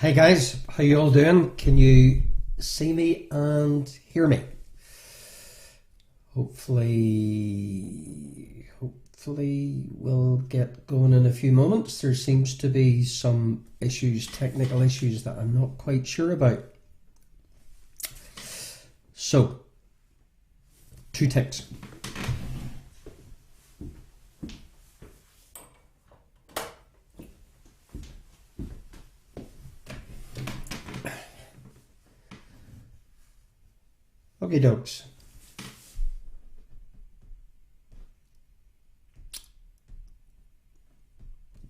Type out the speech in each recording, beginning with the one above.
Hey guys, how you all doing? Can you see me and hear me? Hopefully we'll get going in a few moments. There seems to be some issues, technical issues that I'm not quite sure about. So, two ticks. Okay, dokes.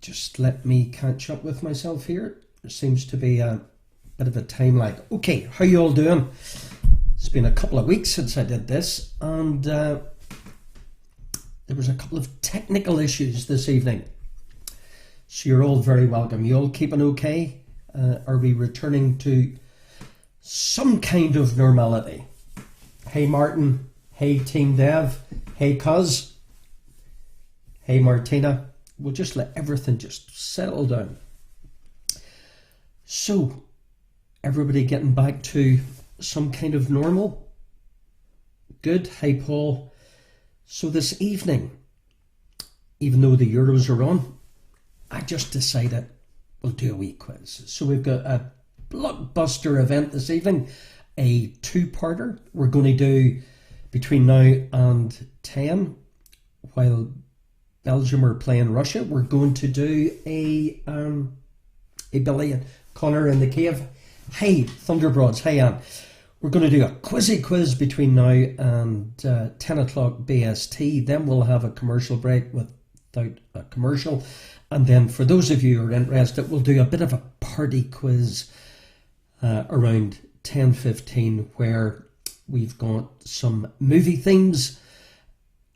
Just let me catch up with myself here. There seems to be a bit of a time lag. Okay, how you all doing? It's been a couple of weeks since I did this, and there was a couple of technical issues this evening. So you're all very welcome. You all keeping okay? Are we returning to some kind of normality? Hey Martin, hey Team Dev, hey Cuz, hey Martina. We'll just let everything just settle down. So, everybody getting back to some kind of normal? Good, hey Paul. So this evening, even though the Euros are on, I just decided we'll do a wee quiz. So we've got a blockbuster event this evening. A two-parter we're going to do between now and 10 while Belgium are playing Russia. We're going to do a billion. Connor in the cave. Hey Thunderbroads, hey Anne. We're going to do a quizzy quiz between now and 10 o'clock BST. Then we'll have a commercial break without a commercial. And then for those of you who are interested, we'll do a bit of a party quiz around 10:15, where we've got some movie themes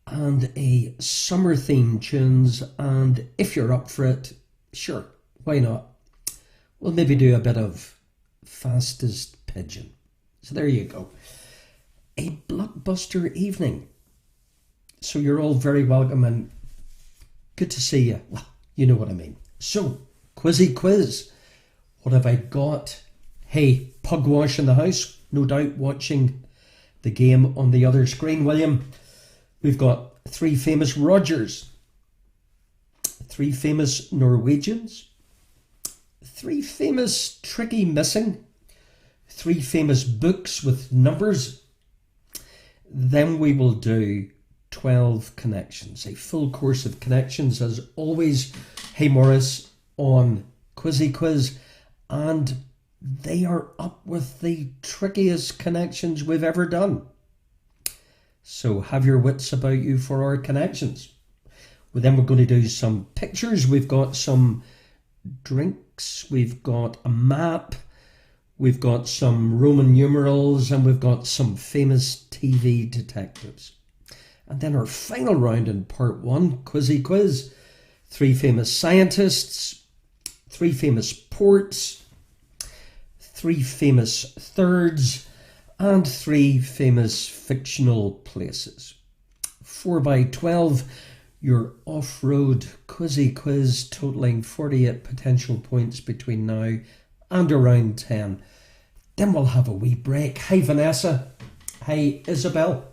and a summer theme tunes, and if you're up for it, sure, why not? We'll maybe do a bit of fastest pigeon. So there you go. A blockbuster evening. So you're all very welcome and good to see you. Well, you know what I mean. So, quizzy quiz. What have I got? Hey, Pugwash in the house, no doubt watching the game on the other screen. William, we've got three famous Rogers, three famous Norwegians, three famous Tricky Missing, three famous books with numbers. Then we will do 12 connections, a full course of connections as always. Hey Morris on Quizzy Quiz, and they are up with the trickiest connections we've ever done. So have your wits about you for our connections. Well, then we're going to do some pictures. We've got some drinks. We've got a map. We've got some Roman numerals. And we've got some famous TV detectives. And then our final round in part one, Quizzy Quiz. Three famous scientists. Three famous ports. Three famous thirds, and three famous fictional places. 4x12, your off-road quizzy quiz totaling 48 potential points between now and around 10. Then we'll have a wee break. Hey Vanessa, hey Isabel.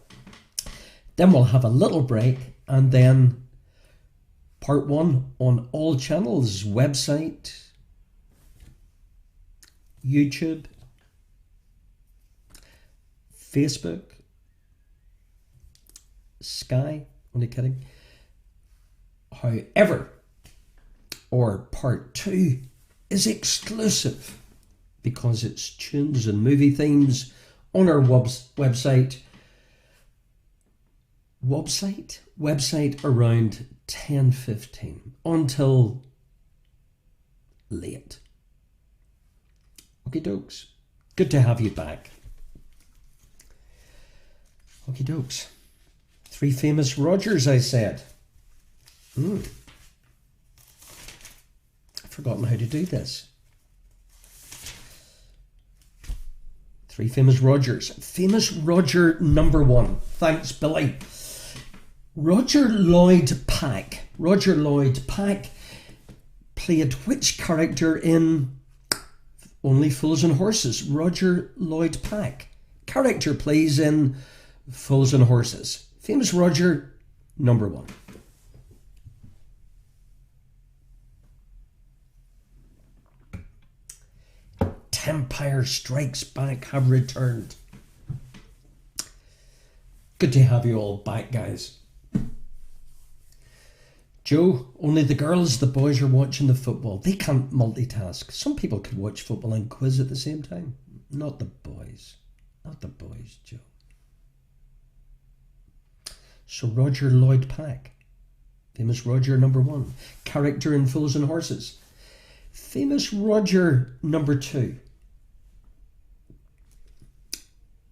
Then we'll have a little break, and then part one on all channels, website, YouTube, Facebook, Sky, only kidding. However, or part two is exclusive because it's tunes and movie themes on our website around 10:15 until late. Okie dokes. Good to have you back. Okie dokes. Three famous Rogers, I said. I've forgotten how to do this. Three famous Rogers. Famous Roger number one. Thanks, Billy. Roger Lloyd Pack. Roger Lloyd Pack played which character in Only Fools and Horses, Roger Lloyd Pack. Character plays in Fools and Horses. Famous Roger, number 1. Empire Strikes Back have returned. Good to have you all back, guys. Joe, only the girls, the boys are watching the football. They can't multitask. Some people could watch football and quiz at the same time. Not the boys. Not the boys, Joe. So Roger Lloyd Pack. Famous Roger, number 1. Character in Fools and Horses. Famous Roger, number 2.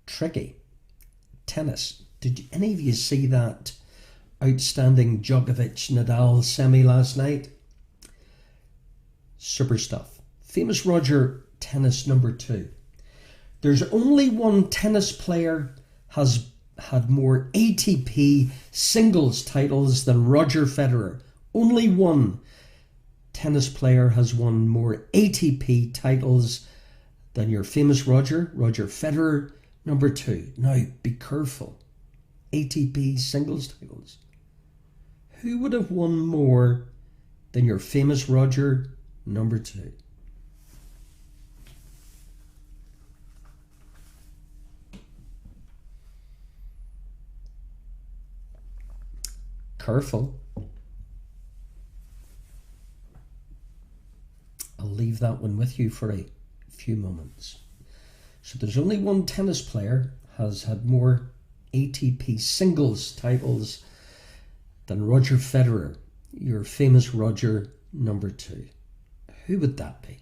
Tricky. Tennis. Did any of you see that outstanding Djokovic-Nadal semi last night? Super stuff. Famous Roger, tennis, number 2. There's only one tennis player has had more ATP singles titles than Roger Federer. Only one tennis player has won more ATP titles than your famous Roger Federer, number 2. Now, be careful. ATP singles titles. Who would have won more than your famous Roger, number 2? Careful. I'll leave that one with you for a few moments. So there's only one tennis player has had more ATP singles titles than Roger Federer, your famous Roger, number 2. Who would that be?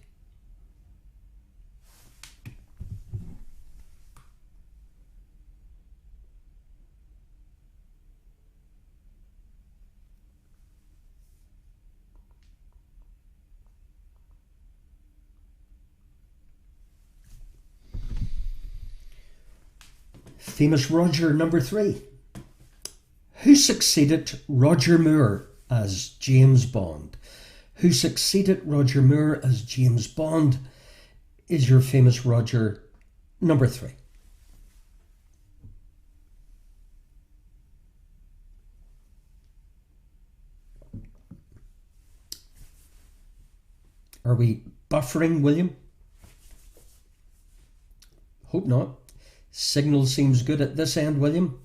Famous Roger, number 3. Who succeeded Roger Moore as James Bond? Who succeeded Roger Moore as James Bond is your famous Roger, number 3. Are we buffering, William? Hope not. Signal seems good at this end, William.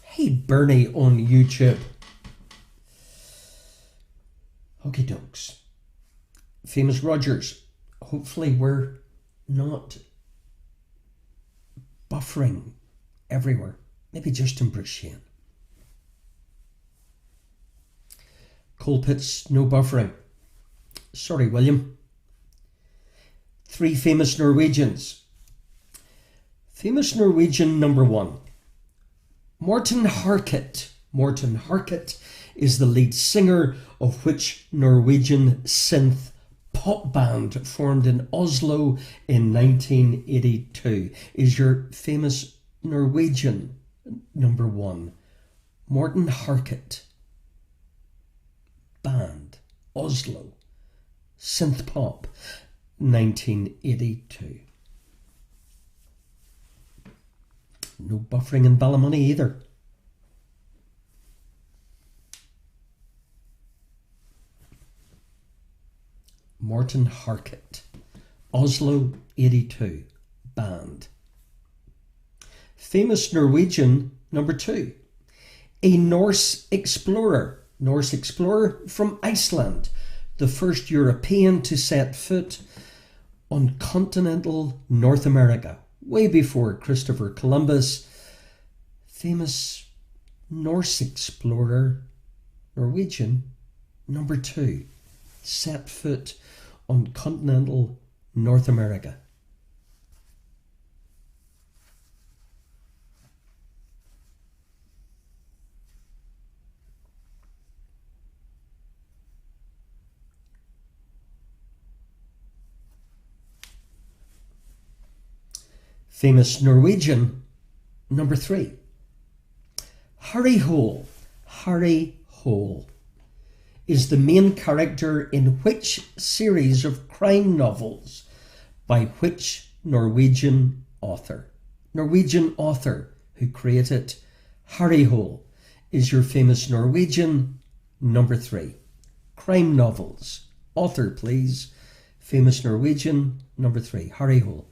Hey, Bernie on YouTube. Okie dokes. Famous Rogers. Hopefully we're not buffering everywhere. Maybe just in Bridgeshane. Coal pits, no buffering. Sorry, William. 3 famous Norwegians. Famous Norwegian, number 1. Morten Harket. Morten Harket is the lead singer of which Norwegian synth pop band formed in Oslo in 1982 is your famous Norwegian, number 1. Morten Harket. Band, Oslo, synth pop, 1982. No buffering in Ballymoney either. Morten Harket. Oslo, 82. Band. Famous Norwegian, number 2. A Norse explorer. Norse explorer from Iceland. The first European to set foot on continental North America. Way before Christopher Columbus. Famous Norse explorer, Norwegian, number 2. Set foot on continental North America. Famous Norwegian, number 3. Harry Hole. Harry Hole is the main character in which series of crime novels by which Norwegian author? Norwegian author who created Harry Hole is your famous Norwegian, number 3. Crime novels. Author, please. Famous Norwegian, number 3. Harry Hole.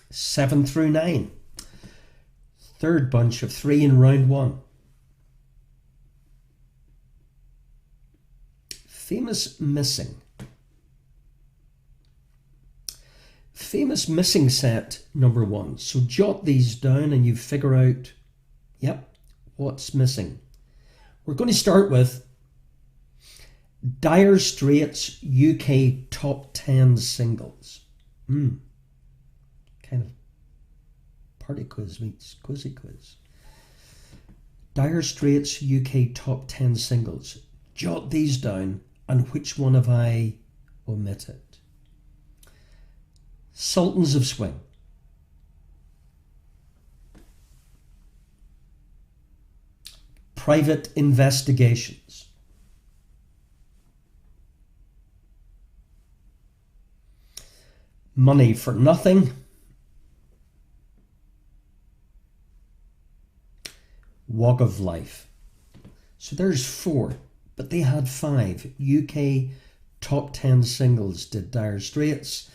Seven through 9. Third bunch of 3 in round 1. Famous missing. Famous missing set, number 1. So jot these down and you figure out, yep, what's missing. We're going to start with Dire Straits UK Top 10 Singles. Kind of party quiz meets quizzy quiz. Dire Straits UK Top 10 Singles. Jot these down, and which one have I omitted? Sultans of Swing. Private Investigations. Money for Nothing. Walk of Life. So there's 4, but they had 5. UK Top 10 Singles did Dire Straits,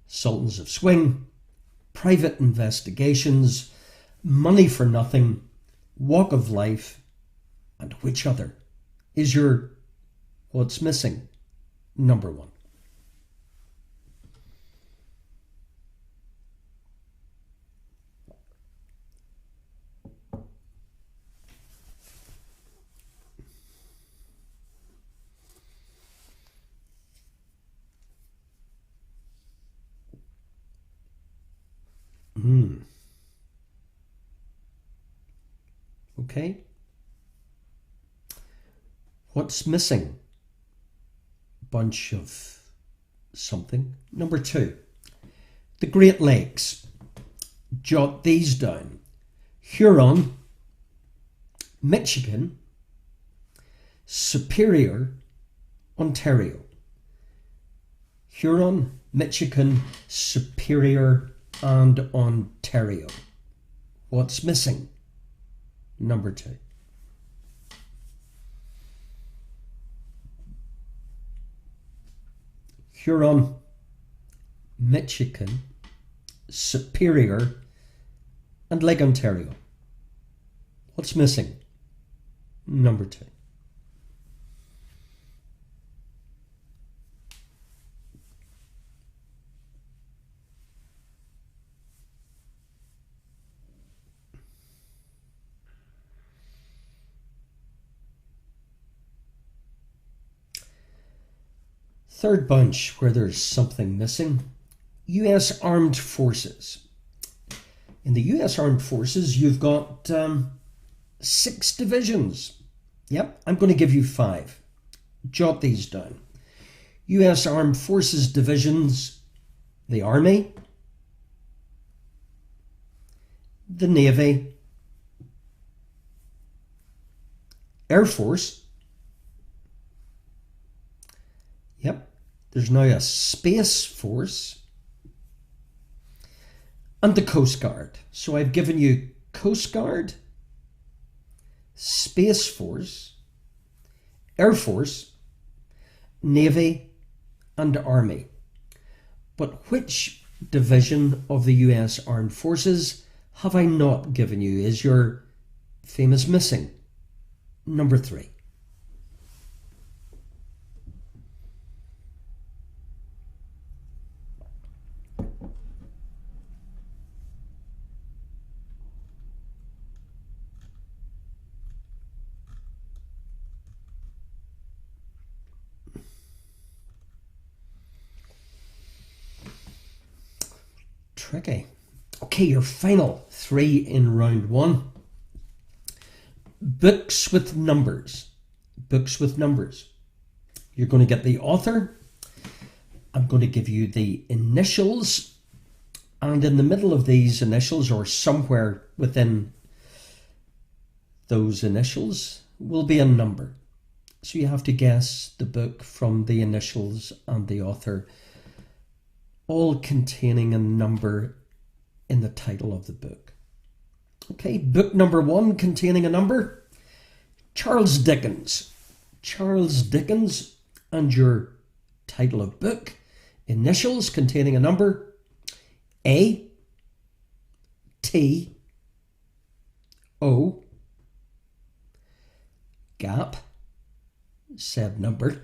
Sultans of Swing, Private Investigations, Money for Nothing, Walk of Life, and which other is your what's missing, number 1? Okay. What's missing? Bunch of something. Number 2. The Great Lakes. Jot these down. Huron, Michigan, Superior, Ontario. Huron, Michigan, Superior, and Ontario. What's missing? Number 2. Huron, Michigan, Superior, and Lake Ontario. What's missing? Number 2. Third bunch where there's something missing. US Armed Forces. In the US Armed Forces, you've got 6 divisions. Yep, I'm going to give you 5. Jot these down. US Armed Forces divisions: the Army, the Navy, Air Force. Yep, there's now a Space Force, and the Coast Guard. So I've given you Coast Guard, Space Force, Air Force, Navy, and Army. But which division of the US Armed Forces have I not given you is your famous missing? Number 3. tricky. Okay, your final 3 in round 1. Books with numbers. Books with numbers. You're going to get the author. I'm going to give you the initials. And in the middle of these initials, or somewhere within those initials, will be a number. So you have to guess the book from the initials and the author, all containing a number in the title of the book. Okay, book number 1 containing a number. Charles Dickens. Charles Dickens, and your title of book. Initials containing a number. A, T, O, gap, said number,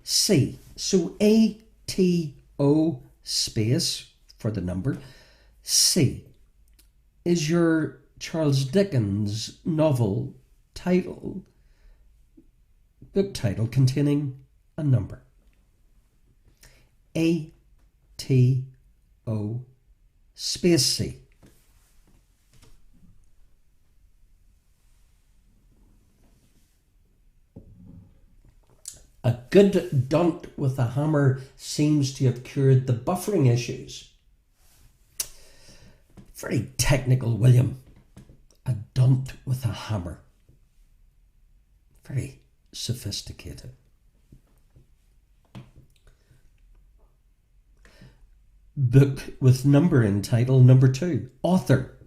C. So A, T, O, space for the number. C is your Charles Dickens novel title, book title containing a number. A, T, O, space C. A good dunt with a hammer seems to have cured the buffering issues. Very technical, William. A dunt with a hammer. Very sophisticated. Book with number in title, number 2. Author.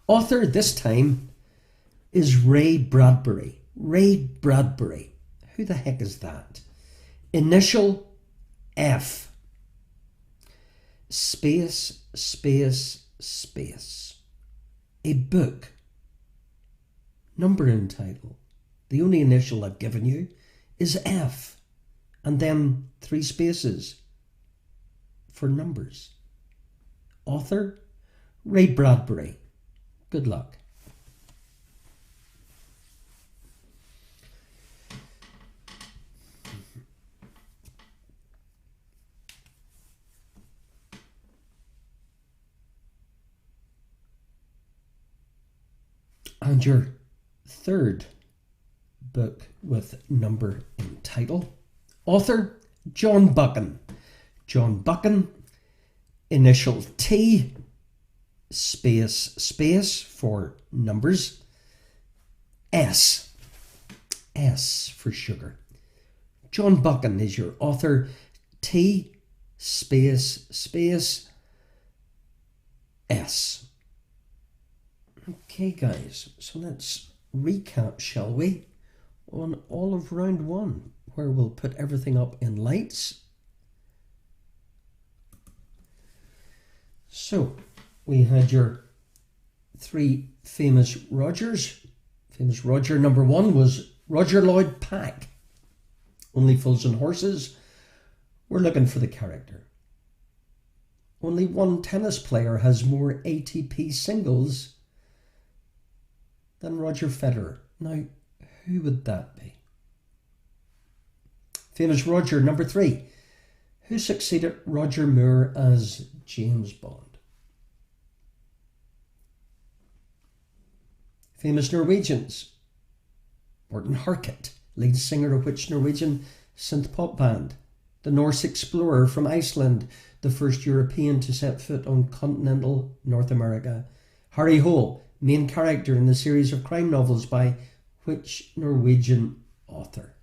Author this time is Ray Bradbury. Ray Bradbury. Who the heck is that? Initial F. Space, space, space. A book. Number in title. The only initial I've given you is F. And then 3 spaces for numbers. Author, Ray Bradbury. Good luck. And your third book with number in title. Author, John Buchan. John Buchan, initial T, space, space for numbers. S. S for sugar. John Buchan is your author. T, space, space, S. Okay, guys, so let's recap, shall we, on all of round 1, where we'll put everything up in lights. So, we had your 3 famous Rogers. Famous Roger number 1 was Roger Lloyd Pack. Only Fools and Horses. We're looking for the character. Only one tennis player has more ATP singles than Roger Federer. Now, who would that be? Famous Roger number 3. Who succeeded Roger Moore as James Bond? Famous Norwegians. Morten Harket, lead singer of which Norwegian synth pop band? The Norse explorer from Iceland, the first European to set foot on continental North America. Harry Hole, main character in the series of crime novels by which Norwegian author?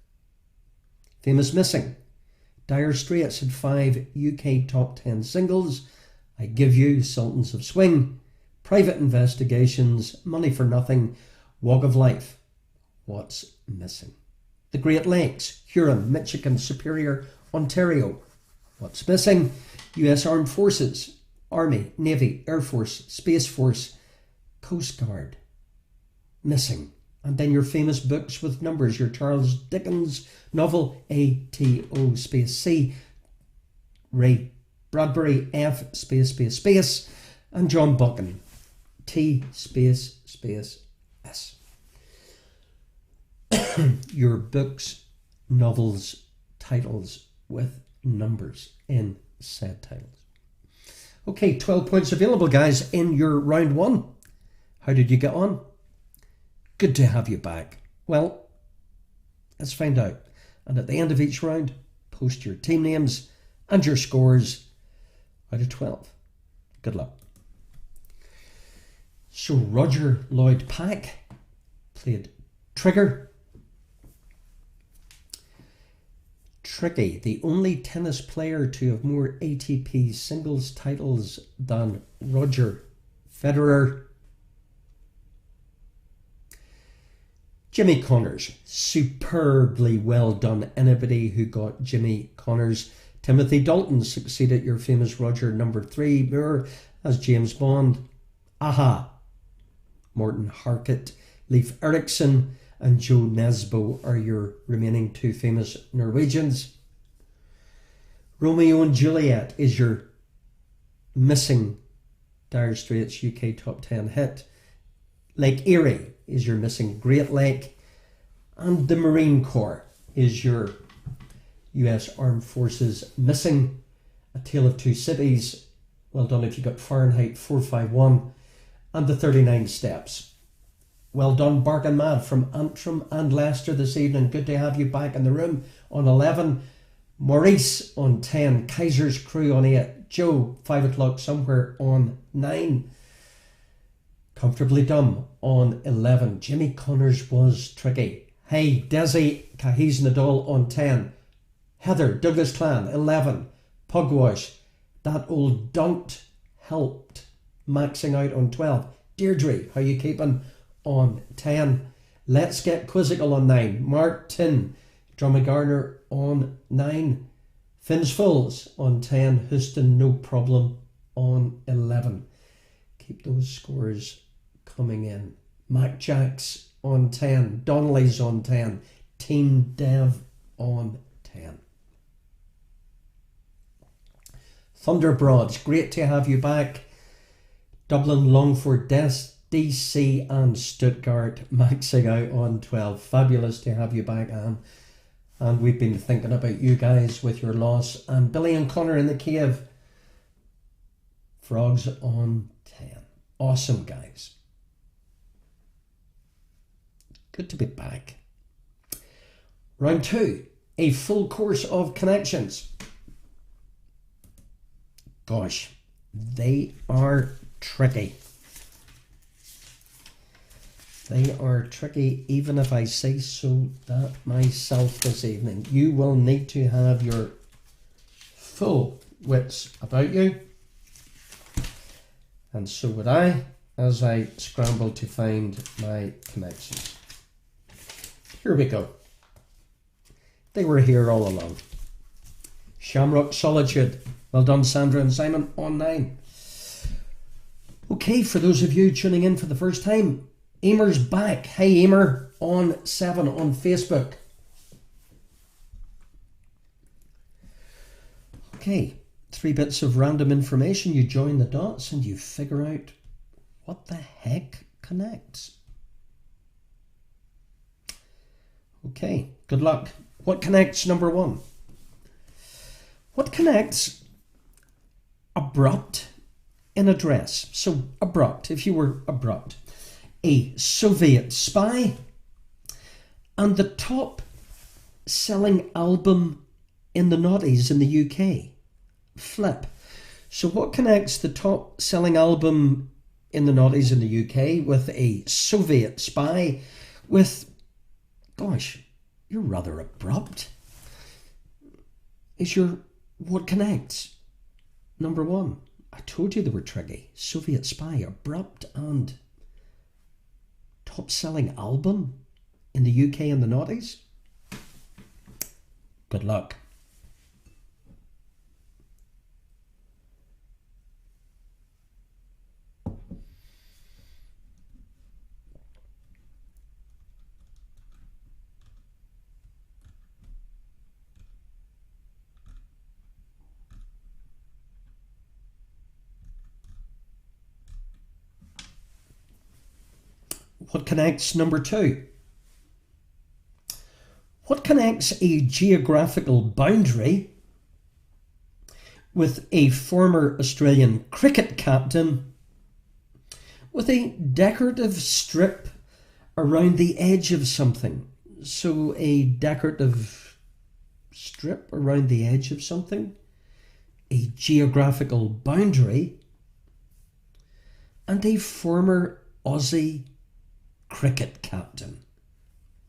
Famous Missing. Dire Straits had 5 UK top 10 singles. I Give You, Sultans of Swing, Private Investigations, Money for Nothing, Walk of Life. What's missing? The Great Lakes, Huron, Michigan, Superior, Ontario. What's missing? US Armed Forces, Army, Navy, Air Force, Space Force, Coast Guard. Missing. And then your famous books with numbers, your Charles Dickens novel, A-T-O space C, Ray Bradbury, F space space space, and John Buchan, T space space S. Your books, novels, titles with numbers in said titles. Okay, 12 points available, guys, in your round one. How did you get on? Good to have you back. Well, let's find out. And at the end of each round, post your team names and your scores out of 12. Good luck. So Roger Lloyd Pack played Trigger. Tricky, the only tennis player to have more ATP singles titles than Roger Federer. Jimmy Connors, superbly well done. Anybody who got Jimmy Connors. Timothy Dalton succeeded your famous Roger number 3 Moore as James Bond. Aha. Morten Harket, Leif Erikson and Joe Nesbo are your remaining 2 famous Norwegians. Romeo and Juliet is your missing Dire Straits UK Top 10 hit. Lake Erie is your missing Great Lake. And the Marine Corps is your US Armed Forces missing A Tale of Two Cities. Well done if you got Fahrenheit 451. And the 39 Steps. Well done, Barking Mad from Antrim and Leicester this evening. Good to have you back in the room on 11. Maurice on 10. Kaiser's Crew on 8. Joe, 5 o'clock somewhere on 9. Comfortably Dumb on 11. Jimmy Connors was tricky. Hey, Desi Cahiz Nadal on 10. Heather Douglas Clan 11. Pugwash, that old don't helped, maxing out on 12. Deirdre, how you keeping, on 10. Let's Get Quizzical on 9. Martin Drummagarner on 9. Finn's Fulls on 10. Houston No Problem on 11. Keep those scores coming in. Mac Jacks on 10. Donnelly's on 10. Team Dev on 10. Thunderbroads, great to have you back. Dublin, Longford, DC and Stuttgart maxing out on 12. Fabulous to have you back, Anne. And we've been thinking about you guys with your loss. And Billy and Connor in the cave. Frogs on 10. Awesome, guys. Good to be back. Round 2. A full course of connections. Gosh, they are tricky. They are tricky, even if I say so that myself this evening. You will need to have your full wits about you. And so would I, as I scramble to find my connections. Here we go. They were here all along. Shamrock Solitude. Well done, Sandra and Simon, on 9. Okay, for those of you tuning in for the first time, Emer's back. Hey, Emer, on 7 on Facebook. Okay, 3 bits of random information. You join the dots and you figure out what the heck connects. Okay, good luck. What connects, number 1? What connects abrupt in address? So abrupt, if you were abrupt. A Soviet spy and the top selling album in the noughties in the UK. Flip. So what connects the top selling album in the noughties in the UK with a Soviet spy with, gosh, you're rather abrupt. Is your what connects? Number 1. I told you they were tricky. Soviet spy, abrupt, and top selling album in the UK in the noughties. Good luck. What connects, number 2? What connects a geographical boundary with a former Australian cricket captain, with a decorative strip around the edge of something. So a decorative strip around the edge of something, a geographical boundary, and a former Aussie cricket captain.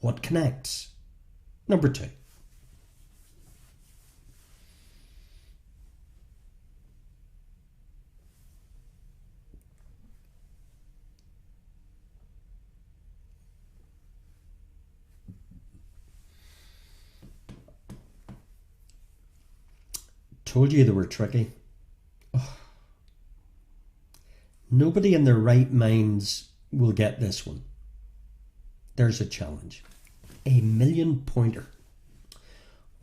What connects? Number 2. Told you they were tricky. Oh. Nobody in their right minds will get this one. There's a challenge. A million pointer.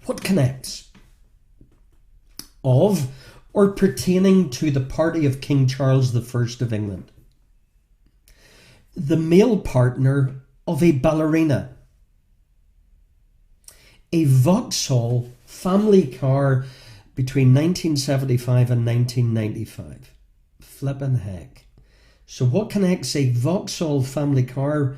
What connects? Of or pertaining to the party of King Charles I of England. The male partner of a ballerina. A Vauxhall family car between 1975 and 1995. Flippin' heck. So what connects a Vauxhall family car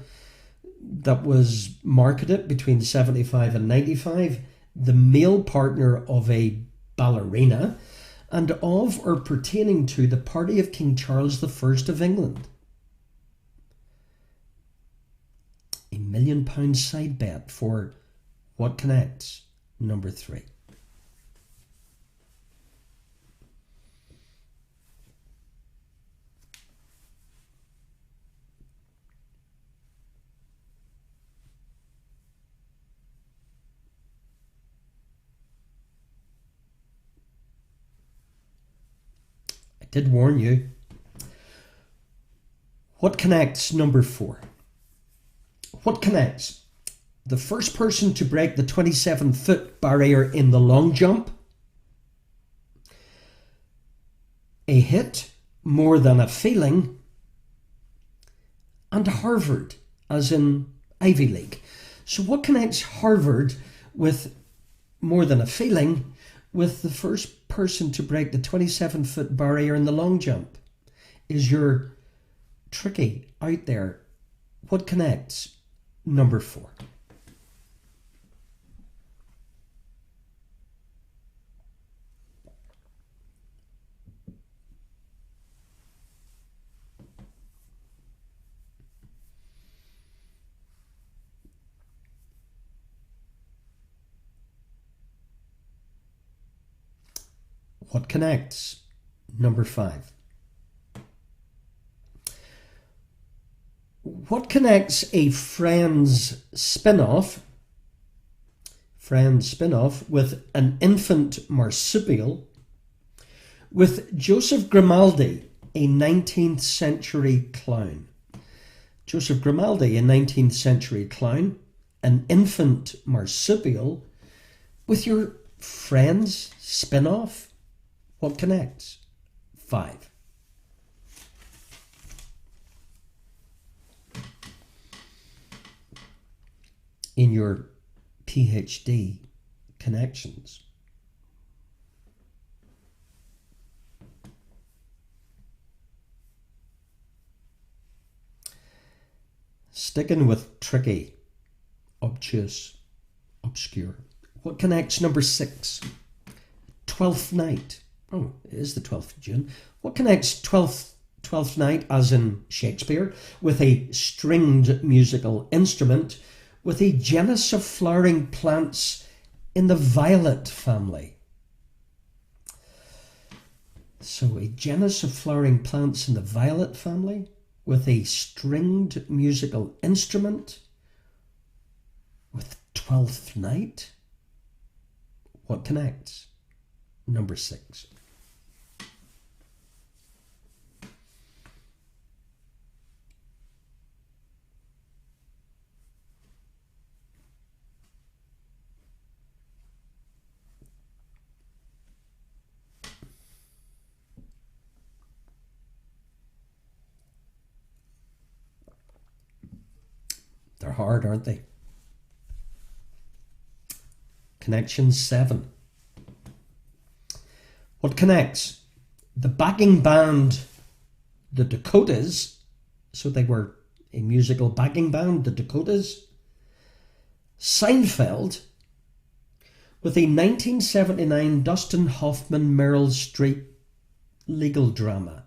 that was marketed between 75 and 95, the male partner of a ballerina, and of or pertaining to the party of King Charles I of England? £1 million side bet for what connects? Number 3. Did warn you. What connects? Number 4. What connects? The first person to break the 27-foot barrier in the long jump. A hit, more than a feeling. And Harvard, as in Ivy League. So what connects Harvard with more than a feeling with the first person to break the 27-foot barrier in the long jump? Is your tricky out there? What connects? Number 4. What connects? Number 5. What connects a Friends spin-off with an infant marsupial with Joseph Grimaldi, a 19th century clown? Joseph Grimaldi, a 19th century clown, an infant marsupial with your Friends spin-off? What connects? 5. In your PhD connections. Sticking with tricky, obtuse, obscure. What connects? Number 6. 12th night. Oh, it is the 12th of June. What connects 12th night, as in Shakespeare, with a stringed musical instrument, with a genus of flowering plants in the violet family? So a genus of flowering plants in the violet family, with a stringed musical instrument, with 12th night? What connects? Number 6. They're hard, aren't they? Connection 7. What connects? The backing band, the Dakotas, so they were a musical backing band, the Dakotas. Seinfeld, with a 1979 Dustin Hoffman Meryl Streep legal drama.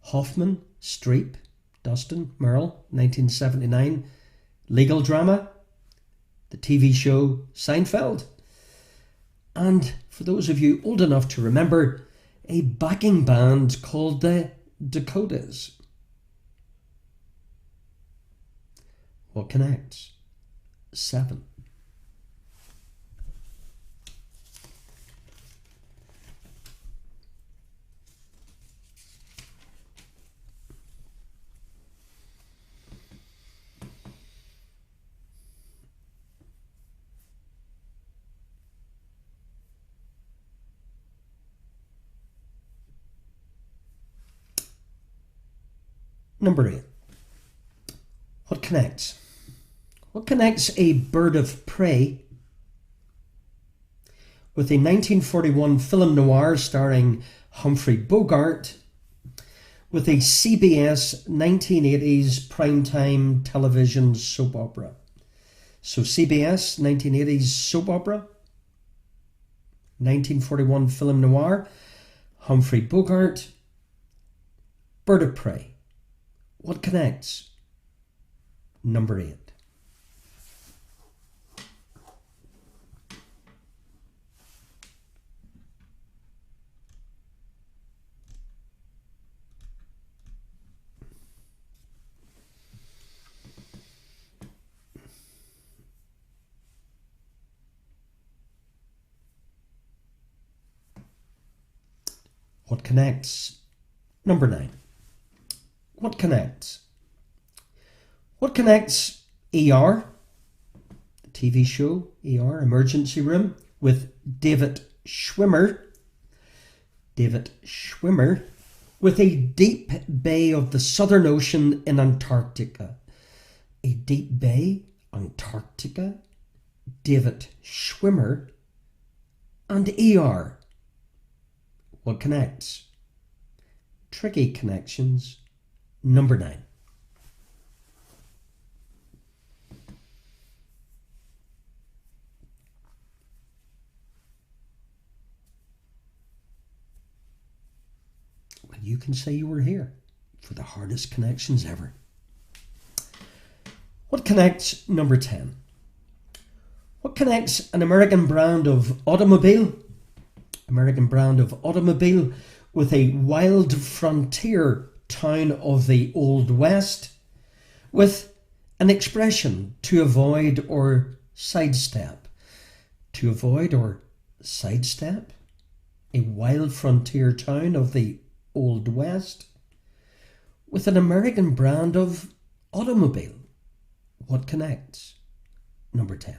Hoffman, Streep, Dustin, Meryl, 1979 legal drama. The TV show Seinfeld. And for those of you old enough to remember, a backing band called the Dakotas. What connects? 7. Number 8. What connects? What connects a bird of prey with a 1941 film noir starring Humphrey Bogart with a CBS 1980s primetime television soap opera? So CBS 1980s soap opera, 1941 film noir, Humphrey Bogart, bird of prey. What connects? Number 8. What connects? Number 9. What connects? What connects ER, the TV show ER, Emergency Room, with David Schwimmer, with a deep bay of the Southern Ocean in Antarctica? A deep bay, Antarctica, David Schwimmer, and ER. What connects? Tricky connections. Number 9. Well, you can say you were here for the hardest connections ever. What connects? Number 10. What connects an American brand of automobile? American brand of automobile with a wild frontier town of the Old West, with an expression to avoid or sidestep. To avoid or sidestep? A wild frontier town of the Old West with an American brand of automobile. What connects? Number 10.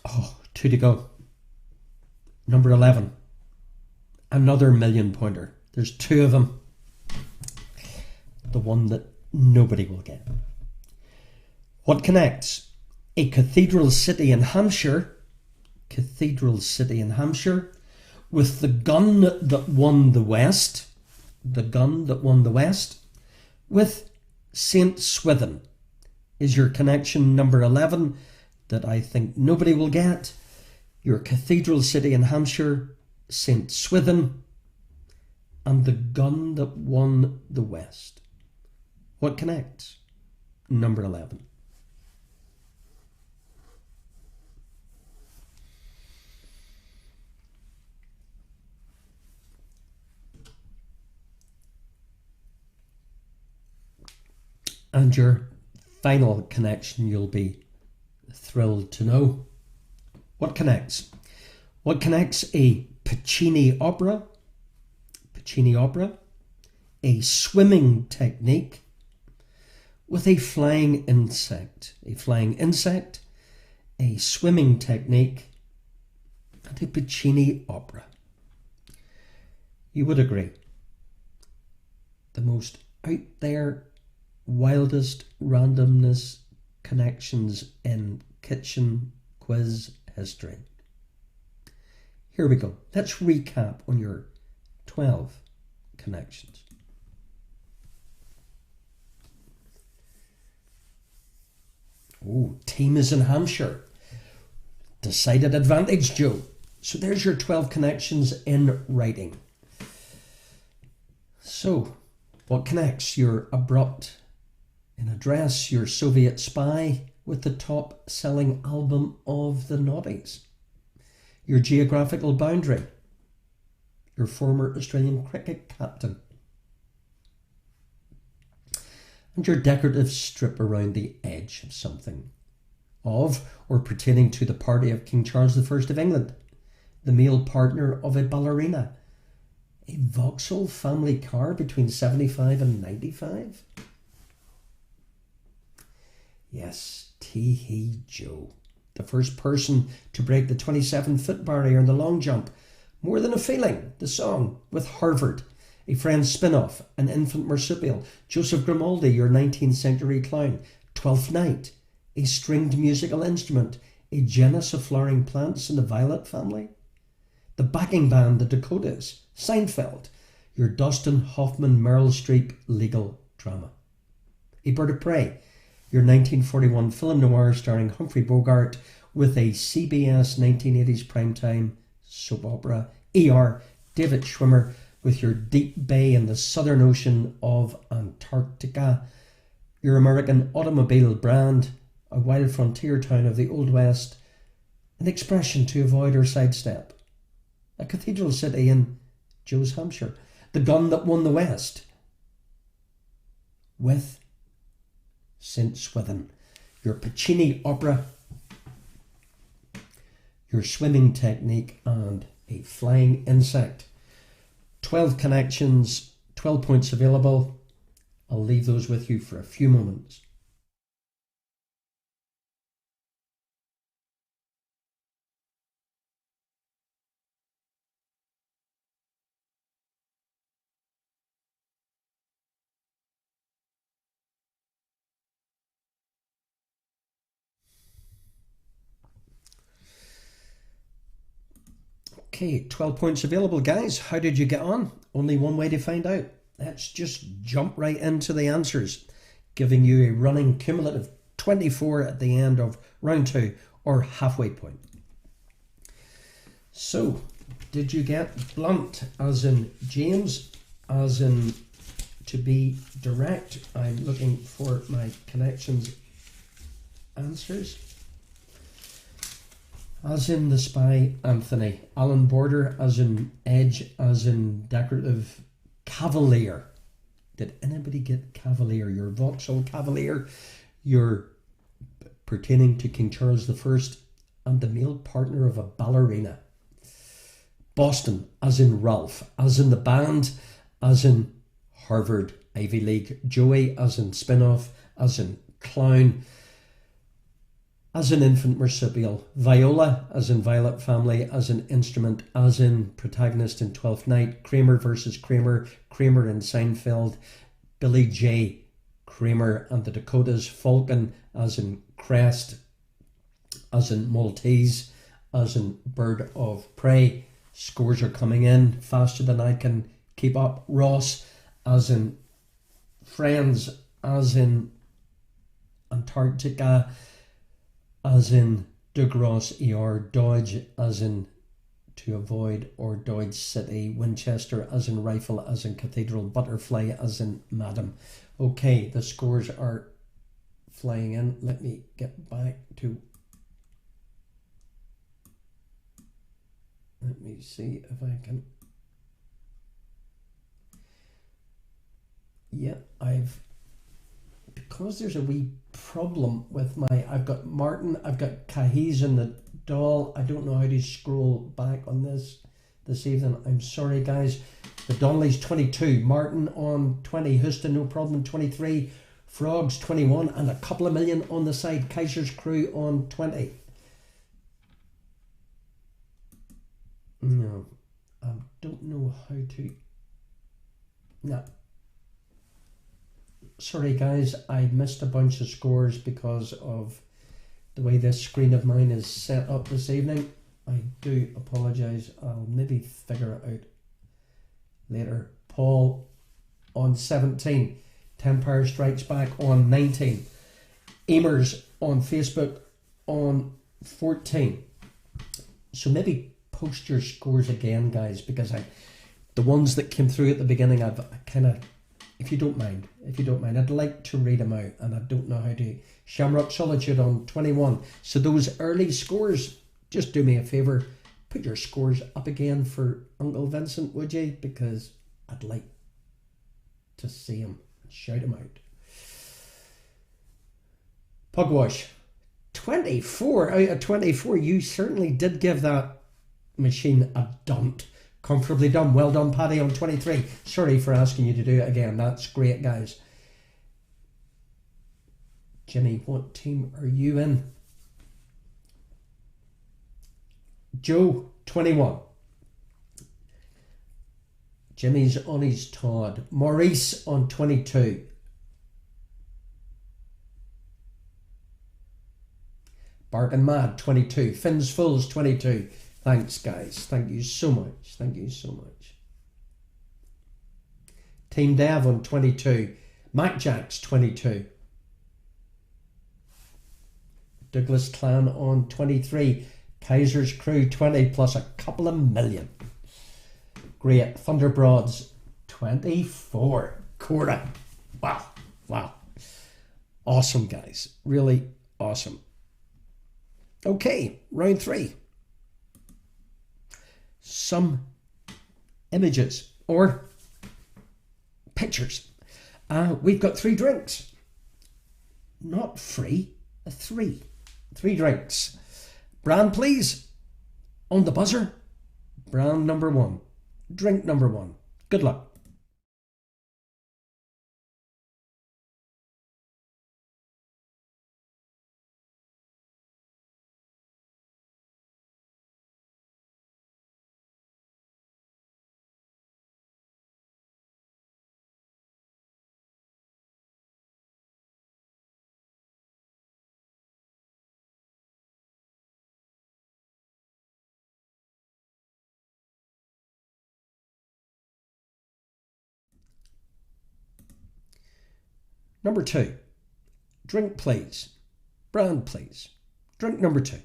Oh, 2 to go. Number 11. Another million pointer. There's 2 of them. The one that nobody will get. What connects? A cathedral city in Hampshire. Cathedral city in Hampshire. With the gun that won the West. The gun that won the West. With St. Swithin. Is your connection number 11 that I think nobody will get? Your cathedral city in Hampshire, St. Swithin, and the gun that won the West. What connects? Number 11. And your final connection, you'll be thrilled to know. What connects? What connects a Puccini opera? Puccini opera, a swimming technique with a flying insect. A flying insect, a swimming technique, and a Puccini opera. You would agree. the most out there, wildest randomness connections in kitchen quiz history. Here we go. Let's recap on your 12 connections. Oh, team is in Hampshire. Decided advantage, Joe. So there's your 12 connections in writing. So, what connects? Your abrupt in a dress, your Soviet spy with the top-selling album of the noughties, your geographical boundary, your former Australian cricket captain, and your decorative strip around the edge of something of or pertaining to the party of King Charles I of England, the male partner of a ballerina, a Vauxhall family car between 75 and 95. Yes, Tee-hee Joe, the first person to break the 27-foot barrier in the long jump. More Than a Feeling, the song, with Harvard, a Friends spin-off, an infant marsupial, Joseph Grimaldi, your 19th century clown, Twelfth Night, a stringed musical instrument, a genus of flowering plants in the violet family, the backing band, the Dakotas, Seinfeld, your Dustin Hoffman, Meryl Streep legal drama, A Bird of Prey, your 1941 film noir starring Humphrey Bogart with a CBS 1980s primetime soap opera, ER, David Schwimmer with your Deep Bay in the Southern Ocean of Antarctica, your American automobile brand, a wild frontier town of the Old West, an expression to avoid or sidestep, a cathedral city in Joe's Hampshire, the gun that won the West, with St. Swithin, your Puccini opera, your swimming technique, and a flying insect. 12 connections, 12 points available. I'll leave those with you for a few moments. Okay, 12 points available, guys. How did you get on? Only one way to find out. Let's just jump right into the answers, giving you a running cumulative 24 at the end of round 2, or halfway point. So, did you get blunt, as in James, as in to be direct? I'm looking for my connections answers. As in The Spy, Anthony. Alan Border, as in Edge, as in decorative. Cavalier. Did anybody get Cavalier? Your Vauxhall Cavalier, your pertaining to King Charles I and the male partner of a ballerina. Boston, as in Ralph, as in the band, as in Harvard, Ivy League. Joey, as in spin-off, as in clown, as an infant marsupial. Viola, as in Violet family, as an instrument, as in protagonist in Twelfth Night. Kramer versus Kramer, Kramer in Seinfeld. Billy J. Kramer and the Dakotas. Falcon, as in crest, as in Maltese, as in bird of prey. Scores are coming in faster than I can keep up. Ross, as in friends, as in Antarctica, as in Doug Ross ER. Dodge, as in to avoid or Dodge City. Winchester, as in rifle, as in cathedral. Butterfly, as in madam. Okay, the scores are flying in. Let me get back to... Let me see if I can... Yeah, because there's a wee problem with my... I've got Martin, I've got Cahiz and the doll. I don't know how to scroll back on this evening. I'm sorry, guys. The Donnelly's 22, Martin on 20, Houston, no problem, 23, Frogs 21, and a couple of million on the side. Kaiser's Crew on 20. No, I don't know how to... No. Sorry guys, I missed a bunch of scores because of the way this screen of mine is set up this evening. I do apologise. I'll maybe figure it out later. Paul on 17. Tempire Strikes Back on 19. Amers on Facebook on 14. So maybe post your scores again, guys, because the ones that came through at the beginning, I kind of, if you don't mind, I'd like to read them out, and I don't know how to. Shamrock Solitude on 21. So those early scores, just do me a favour, put your scores up again for Uncle Vincent, would you? Because I'd like to see him, shout him out. Pugwash, 24 out of 24. You certainly did give that machine a dunt. Comfortably done. Well done, Paddy, on 23. Sorry for asking you to do it again. That's great, guys. Jimmy, what team are you in? Joe, 21. Jimmy's on his Todd. Maurice on 22. Barking Mad, 22. Finn's Fulls, 22. Thanks, guys. Thank you so much. Thank you so much. Team Dev on 22. Mac Jacks, 22. Douglas Clan on 23. Kaiser's Crew, 20 plus a couple of million. Great. Thunderbroads, 24. Cora. Wow. Wow. Awesome, guys. Really awesome. Okay, round 3. Some images or pictures. We've got 3 drinks. Not free, 3. 3 drinks. Brand, please. On the buzzer. Brand number 1. Drink number 1. Good luck. Number 2. Drink, please. Brand, please. Drink number 2.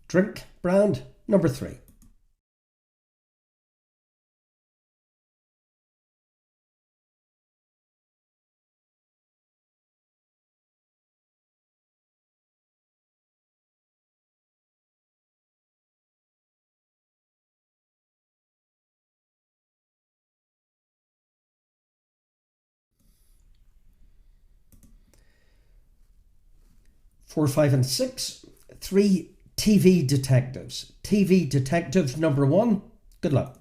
Drink, brand number 3. Four, 5, and 6. 3 TV detectives. TV detectives number 1. Good luck.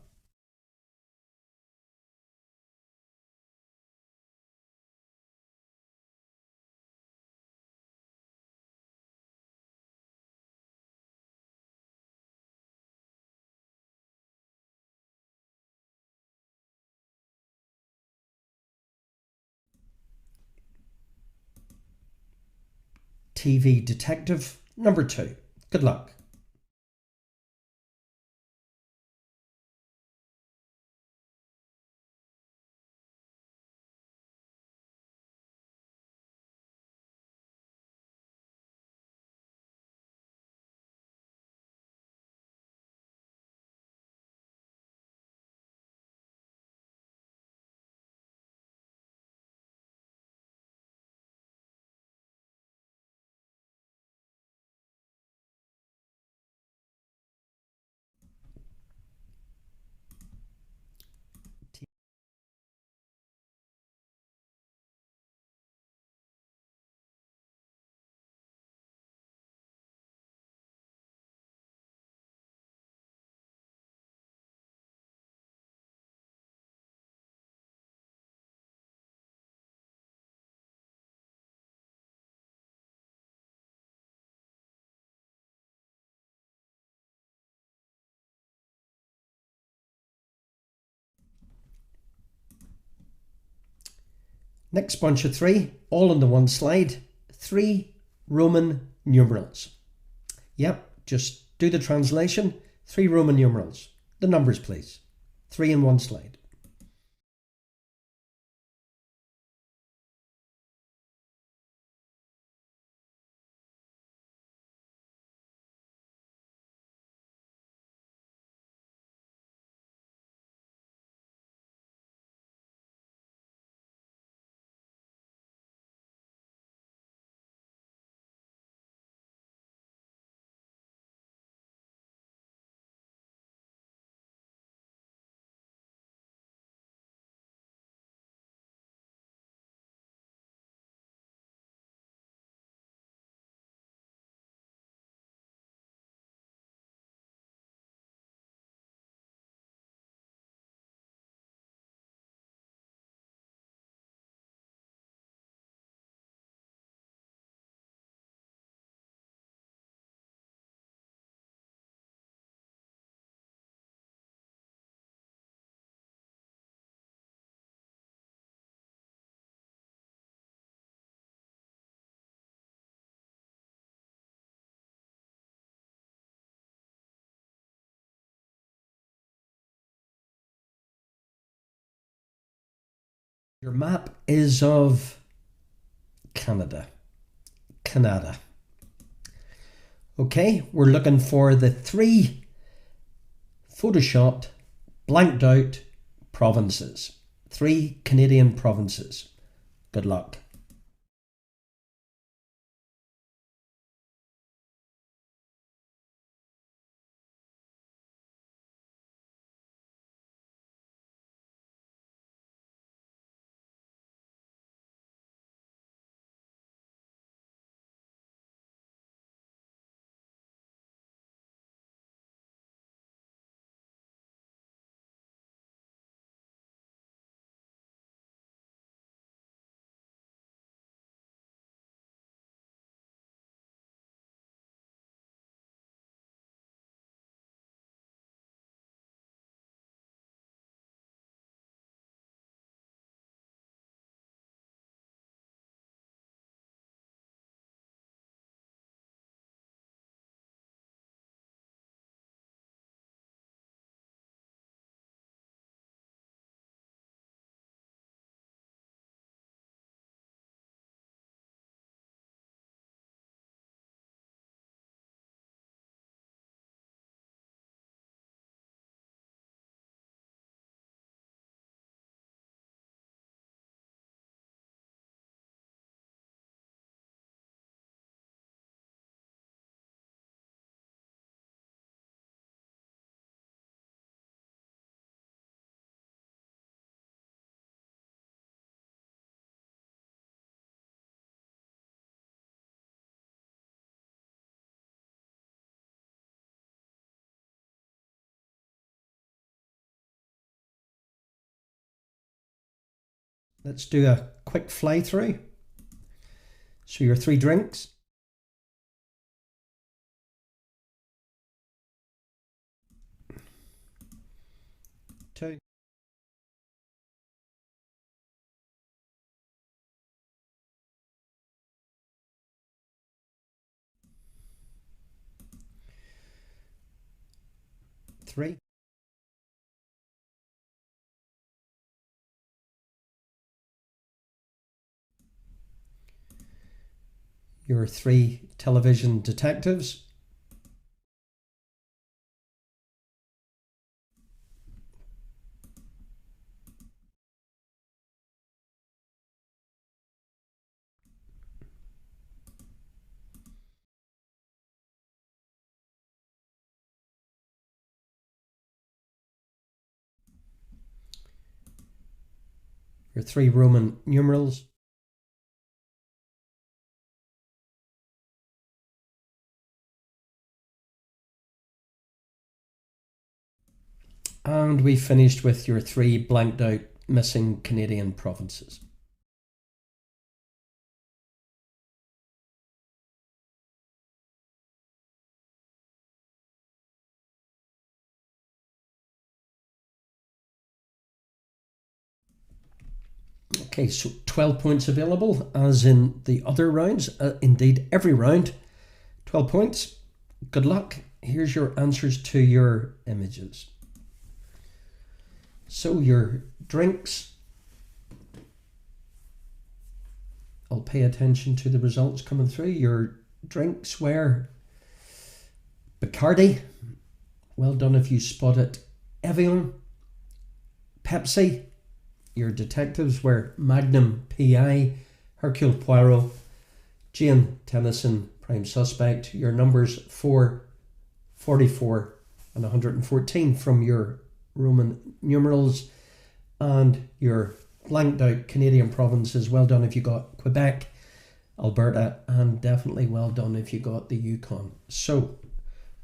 TV detective number 2. Good luck. Next bunch of three, all on the one slide. 3 Roman numerals. Yep, just do the translation. 3 Roman numerals. The numbers, please. 3 in one slide. Your map is of Canada. Canada. Okay, we're looking for the 3 photoshopped, blanked out provinces. 3 Canadian provinces. Good luck. Let's do a quick fly through. So your 3 drinks. Two. Three. Your 3 television detectives. Your 3 Roman numerals. And we finished with your 3 blanked out missing Canadian provinces. Okay, so 12 points available, as in the other rounds. Indeed, every round, 12 points. Good luck. Here's your answers to your images. So your drinks, I'll pay attention to the results coming through. Your drinks were Bacardi, well done if you spot it, Evian, Pepsi. Your detectives were Magnum PI, Hercule Poirot, Jane Tennyson, Prime Suspect. Your numbers 4, 44 and 114 from your Roman numerals, and your blanked out Canadian provinces. Well done if you got Quebec, Alberta, and definitely well done if you got the Yukon. So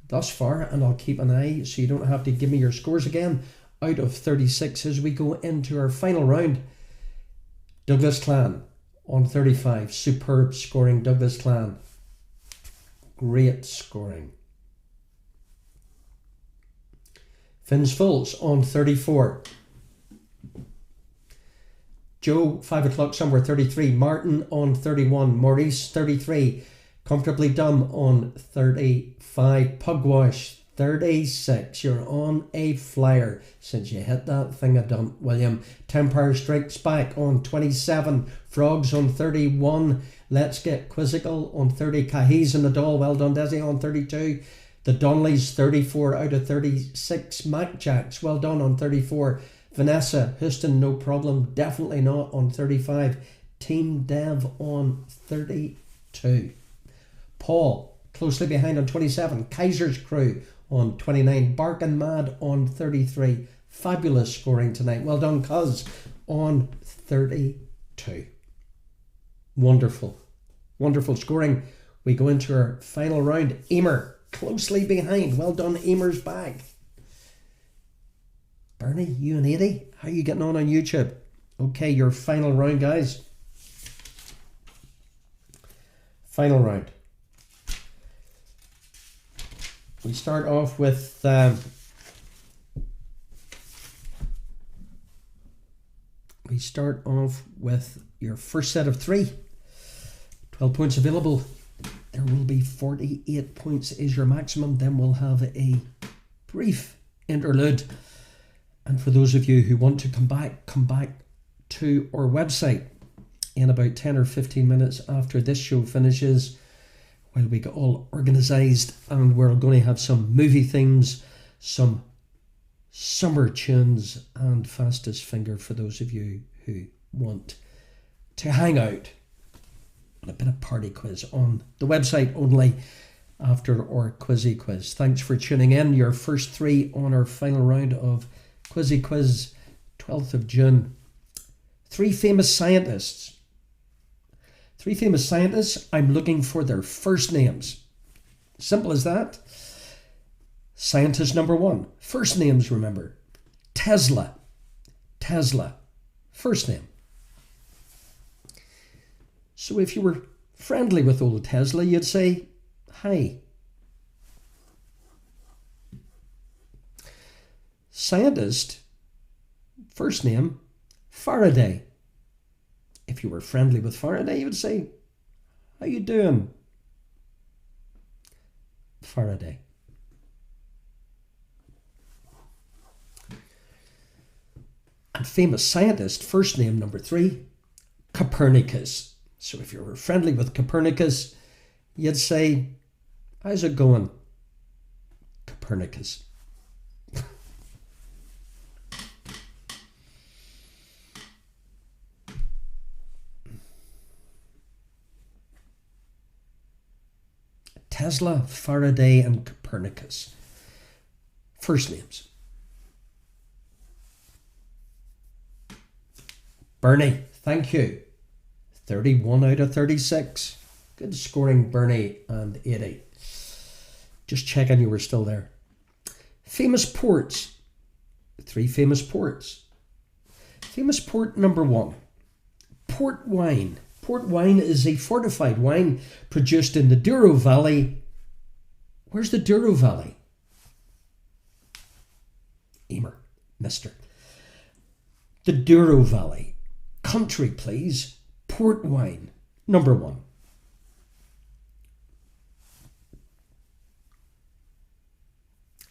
thus far, and I'll keep an eye so you don't have to give me your scores again, out of 36 as we go into our final round. Douglas Clan on 35, superb scoring, Douglas Clan, great scoring. Finn's Fulls on 34, Joe 5 o'clock somewhere 33, Martin on 31, Maurice 33, Comfortably Dumb on 35, Pugwash 36. You're on a flyer since you hit that thing of done, William. Tempire Strikes Back on 27, Frogs on 31, Let's Get Quizzical on 30, Cahies and Nadal, well done Desi, on 32, the Donnellys 34 out of 36, Mac Jacks, well done, on 34, Vanessa Houston, no problem, definitely not, on 35, Team Dev on 32, Paul closely behind on 27, Kaiser's Crew on 29, Barkin' Mad on 33. Fabulous scoring tonight. Well done, Cuz, on 32. Wonderful. Wonderful scoring. We go into our final round. Emer, closely behind. Well done, Emer's back. Bernie, you and 80? How are you getting on YouTube? Okay, your final round, guys. Final round. We start off with your first set of 3. 12 points available. There will be 48 points is your maximum. Then we'll have a brief interlude. And for those of you who want to come back to our website in about 10 or 15 minutes after this show finishes, while we get all organised, and we're going to have some movie themes, some summer tunes, and fastest finger for those of you who want to hang out and a bit of party quiz on the website only after our Quizzy Quiz. Thanks for tuning in. Your first 3 on our final round of Quizzy Quiz, 12th of June. 3 famous scientists. 3 famous scientists, I'm looking for their first names. Simple as that. Scientist number 1. First names, remember. Tesla. Tesla. First name. So if you were friendly with old Tesla, you'd say, hi. Scientist. First name. Faraday. If you were friendly with Faraday, you would say, how you doing? Faraday. And famous scientist, first name number 3, Copernicus. So if you were friendly with Copernicus, you'd say, how's it going? Copernicus. Tesla, Faraday, and Copernicus. First names. Bernie, thank you. 31 out of 36. Good scoring, Bernie, and 80. Just checking you were still there. Famous ports. 3 famous ports. Famous port number 1. Port wine. Port wine is a fortified wine produced in the Douro Valley. Where's the Douro Valley? Emer, mister. The Douro Valley. Country, please. Port wine, number 1.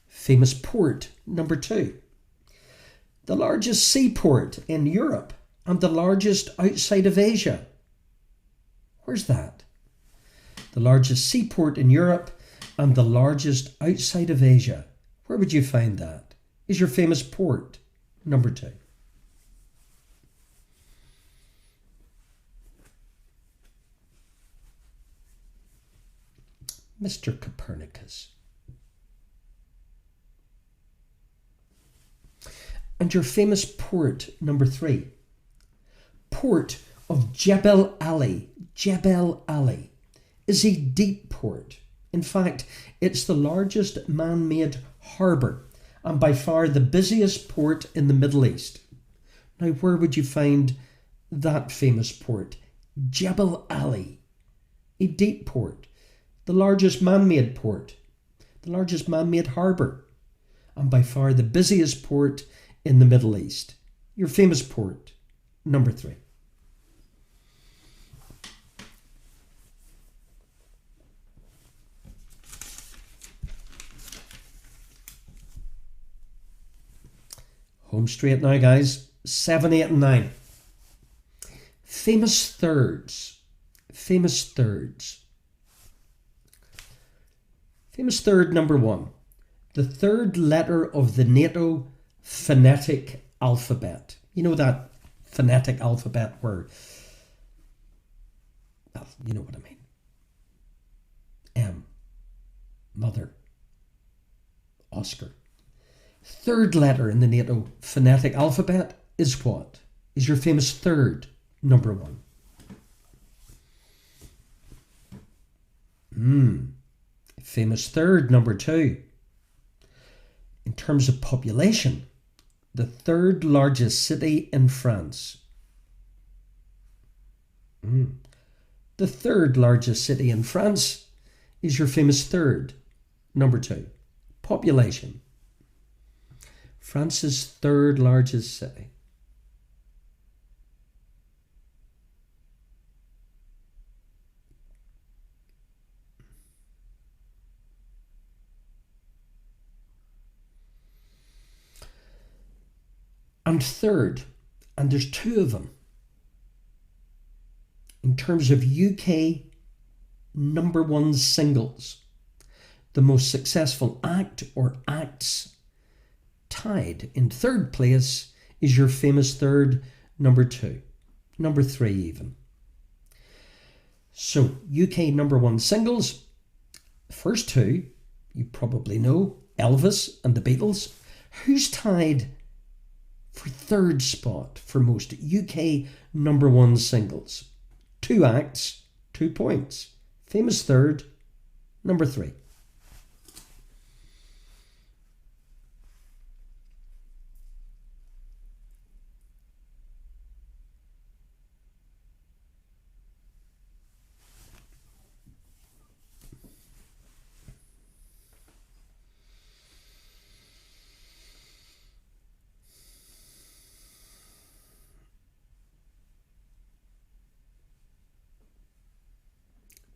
Famous port, number 2. The largest seaport in Europe and the largest outside of Asia. Where's that? The largest seaport in Europe and the largest outside of Asia. Where would you find that? Is your famous port, number 2. Mr. Copernicus. And your famous port, number 3. Port of Jebel Ali. Jebel Ali is a deep port. In fact, it's the largest man-made harbour and by far the busiest port in the Middle East. Now, where would you find that famous port? Jebel Ali, a deep port, the largest man-made port, the largest man-made harbour, and by far the busiest port in the Middle East. Your famous port, number 3. Home straight now, guys. 7, 8 and 9. Famous thirds. Famous thirds. Famous third, number 1. The third letter of the NATO phonetic alphabet. You know that phonetic alphabet where, well, you know what I mean. M, mother, Oscar. Third letter in the NATO phonetic alphabet is what? Is your famous third, number 1? Famous third, number 2. In terms of population, the third largest city in France. The third largest city in France is your famous third, number 2. Population. France's third largest city. And third, and there's 2 of them, in terms of UK number 1 singles, the most successful act or acts tied in third place is your famous third, number 2, number 3 even. So UK number 1 singles, the first 2 you probably know, Elvis and the Beatles. Who's tied for third spot for most UK number 1 singles? 2 acts, 2 points. Famous third, number 3.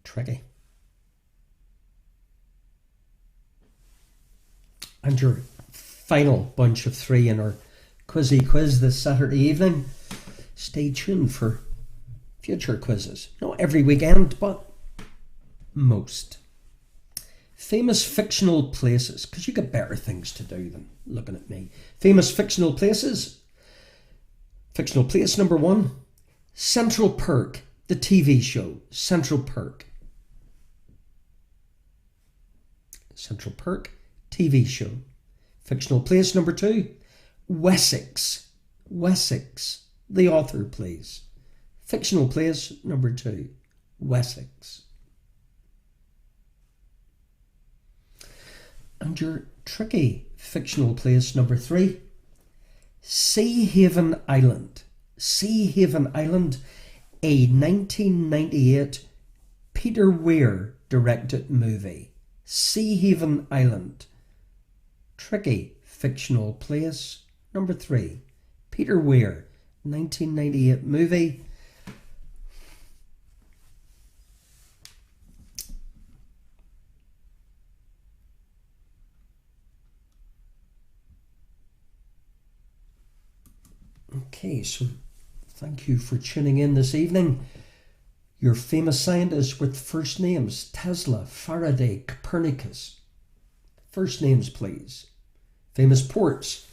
Tricky. And your final bunch of 3 in our quizzy quiz this Saturday evening. Stay tuned for future quizzes. Not every weekend, but most. Famous fictional places, because you got better things to do than looking at me. Famous fictional places. Fictional place number 1, Central Perk, the TV show, Central Perk. Central Perk, TV show. Fictional place number 2, Wessex. Wessex, the author, please. Fictional place number 2, Wessex. And your tricky fictional place number 3, Sea Haven Island. Sea Haven Island, a 1998 Peter Weir directed movie. Sea Haven Island. Tricky fictional place number 3, Peter Weir, 1998 movie. Okay, so thank you for tuning in this evening. Your famous scientists with first names: Tesla, Faraday, Copernicus. First names, please. Famous ports: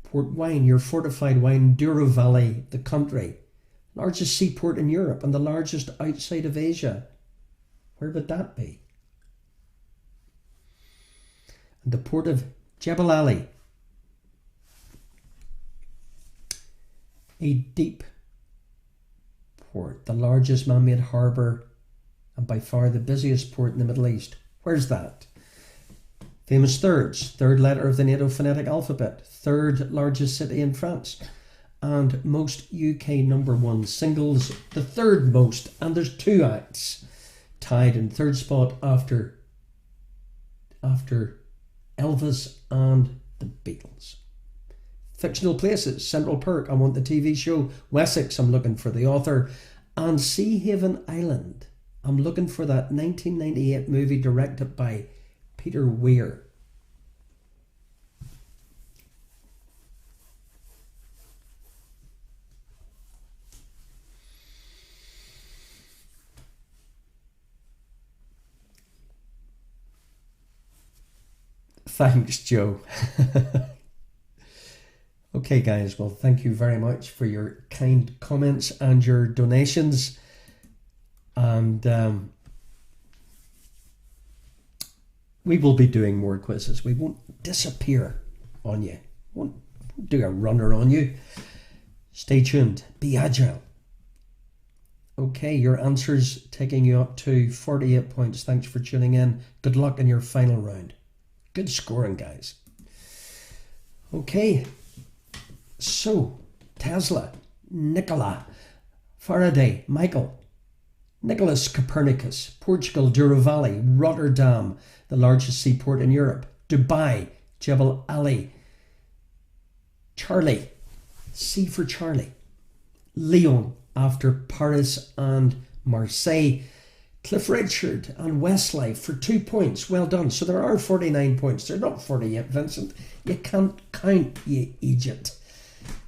port wine, your fortified wine, Douro Valley, the country. Largest seaport in Europe and the largest outside of Asia. Where would that be? And the port of Jebel Ali. A deep port, the largest man-made harbour and by far the busiest port in the Middle East. Where's that? Famous thirds, third letter of the NATO phonetic alphabet, third largest city in France, and most UK #1 singles, the third most, and there's 2 acts tied in third spot after Elvis and the Beatles. Fictional places: Central Perk, I want the TV show; Wessex, I'm looking for the author; and Sea Haven Island, I'm looking for that 1998 movie directed by Peter Weir. Thanks, Joe. Okay, guys, well, thank you very much for your kind comments and your donations. And we will be doing more quizzes. We won't disappear on you. Won't do a runner on you. Stay tuned. Be agile. Okay, your answers taking you up to 48 points. Thanks for tuning in. Good luck in your final round. Good scoring, guys. Okay. So, Tesla, Nikola, Faraday, Michael, Nicholas Copernicus, Portugal, Douro Valley, Rotterdam, the largest seaport in Europe, Dubai, Jebel Ali, Charlie, C for Charlie, Lyon, after Paris and Marseille, Cliff Richard and Westlife for 2 points. Well done. So there are 49 points. They're not 48, Vincent. You can't count, you Egypt.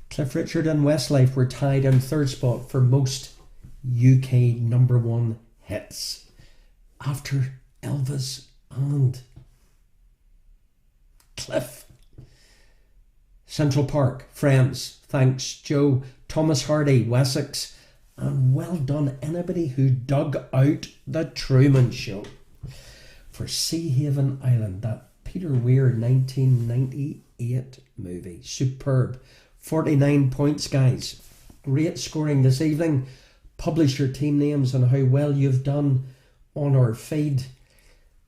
Cliff Richard and Westlife were tied in third spot for most UK #1 hits after Elvis and Cliff. Central Park, Friends, thanks Joe. Thomas Hardy, Wessex, and well done anybody who dug out The Truman Show for Sea Haven Island, that Peter Weir 1998 movie. Superb. 49 points, guys. Great scoring this evening. Publish your team names and how well you've done on our feed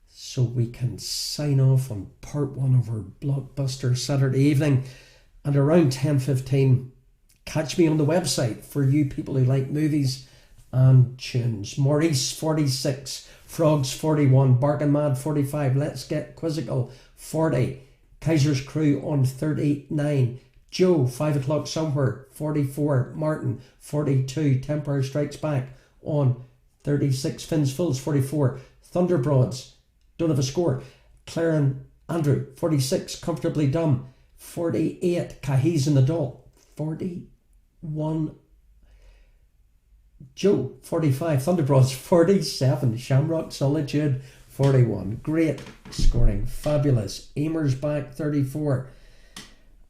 so we can sign off on part 1 of our blockbuster Saturday evening. And around 10:15, catch me on the website for you people who like movies and tunes. Maurice 46, Frogs 41, Barking Mad 45, Let's Get Quizzical 40, Kaiser's Crew on 39, Joe 5 o'clock somewhere 44, Martin 42, Tempire Strikes Back on 36, Finn's Fools 44, Thunderbroads don't have a score, Claire and Andrew 46, Comfortably Dumb 48, Cahiz and the Doll 41, Joe 45, Thunderbroads 47, Shamrock Solitude 41. Great scoring, fabulous. Emer's back 34,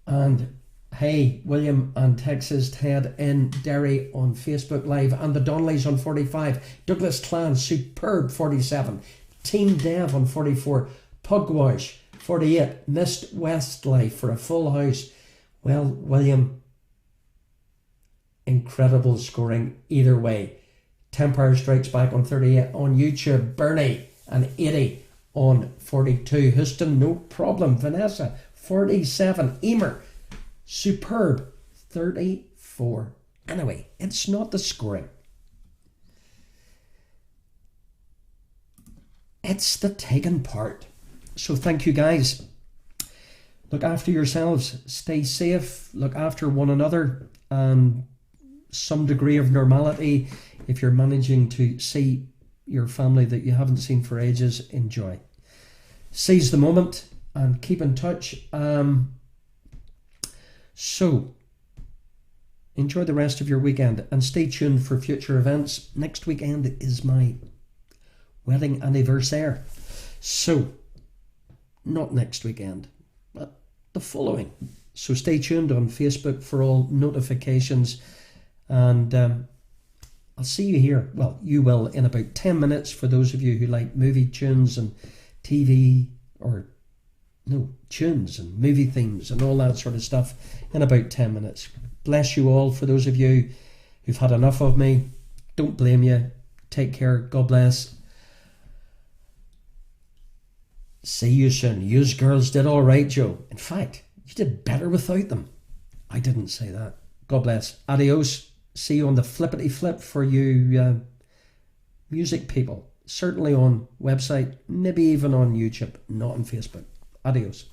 and hey, William and Texas Ted in Derry on Facebook Live, and the Donnellys on 45, Douglas Clan superb 47, Team Dev on 44, Pugwash 48, Missed Westlife for a full house. Well, William, incredible scoring either way. Tempire Strikes Back on 38 on YouTube. Bernie and 80 on 42. Houston, no problem. Vanessa 47. Emer, superb 34. Anyway, it's not the scoring. It's the taking part. So thank you, guys. Look after yourselves. Stay safe. Look after one another. some degree of normality. If you're managing to see your family that you haven't seen for ages, enjoy. Seize the moment and keep in touch. So, enjoy the rest of your weekend and stay tuned for future events. Next weekend is my wedding anniversary. So, not next weekend, but the following. So stay tuned on Facebook for all notifications, and I'll see you here. Well, you will in about 10 minutes for those of you who like movie tunes and TV, or no, tunes and movie themes and all that sort of stuff in about 10 minutes. Bless you all. For those of you who've had enough of me, don't blame you. Take care. God bless. See you soon. Yous girls did all right, Joe. In fact, you did better without them. I didn't say that. God bless. Adios. See you on the flippity flip for you music people. Certainly on website, maybe even on YouTube, not on Facebook. Adios.